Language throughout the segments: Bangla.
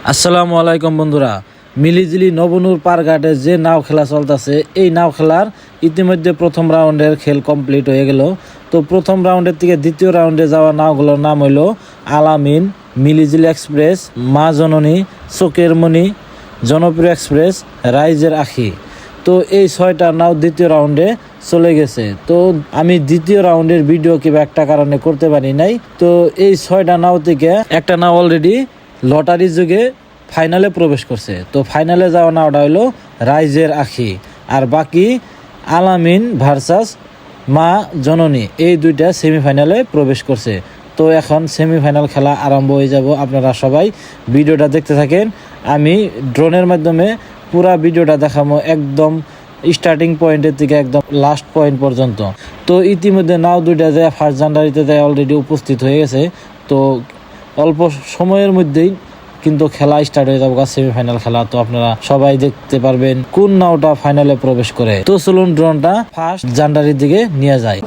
আসসালামু আলাইকুম বন্ধুরা, মিলিজিলি নবনুর পারঘাটে যে নাও খেলা চলতেছে, এই নাও খেলার ইতিমধ্যে প্রথম রাউন্ডের খেল কমপ্লিট হয়ে গেল। তো প্রথম রাউন্ডের থেকে দ্বিতীয় রাউন্ডে যাওয়া নাওগুলোর নাম হইল আলামিন, মিলিজিলি এক্সপ্রেস, মা জননী, চোখের মণি, জনপ্রিয় এক্সপ্রেস, রাইজের আখি। তো এই 6টা নাও দ্বিতীয় রাউন্ডে চলে গেছে। তো আমি দ্বিতীয় রাউন্ডের ভিডিও কিংবা একটা কারণে করতে পারি নাই। তো এই 6টা নাও থেকে একটা নাও অলরেডি লটারি যুগে ফাইনালে প্রবেশ করছে। তো ফাইনালে যাওয়া নাওটা হলো রাইজের আখি, আর বাকি আলামিন ভার্সাস মা জননী, এই দুইটা সেমিফাইনালে প্রবেশ করছে। তো এখন সেমিফাইনাল খেলা আরম্ভ হয়ে যাব। আপনারা সবাই ভিডিওটা দেখতে থাকেন। আমি ড্রোনের মাধ্যমে পুরা ভিডিওটা দেখাবো একদম স্টার্টিং পয়েন্টের থেকে একদম লাস্ট পয়েন্ট পর্যন্ত। তো ইতিমধ্যে নাও দুইটা যায় ফার্স্ট জানুয়ারিতে যায় অলরেডি উপস্থিত হয়ে গেছে। তো অল্প সময়ের মধ্যেই কিন্তু খেলা স্টার্ট হয়ে যাবে, সেমিফাইনাল খেলা। তো আপনারা সবাই দেখতে পারবেন কোন নাওটা ফাইনালে প্রবেশ করে। তো চলুন ড্রোনটা ফার্স্ট জানুয়ারির দিকে নিয়ে যায়।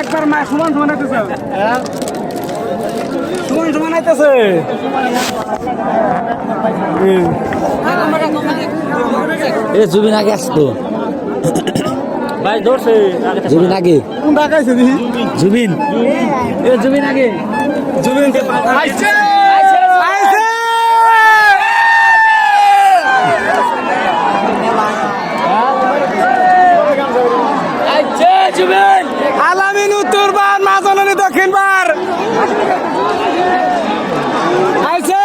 একবার মা সমান সমান আইতেছে, সমান সমান আইতেছে। এ জুবিন আগে আসতো, ভাই ধরছে জুবিন আগে, কোন ডাকাইছে জুবিন, এ জুবিন আগে, জুবিন আইছে আলামিন উত্তর বার, মা জননী দক্ষিণ বার আইছে।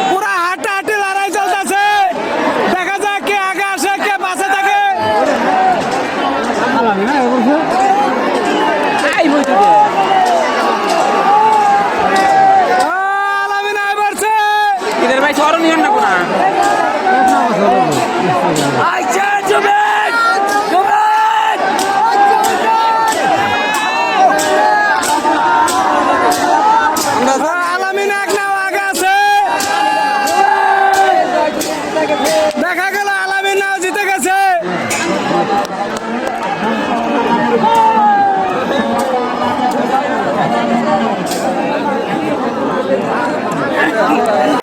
পুরা হাঁটাহাঁটি লড়াই চলতেছে, দেখা যাক কে আগে আসে কে পাশে থাকে। আলামিন আই বাড়ছে, ভাই স্মরণীয় না কোনা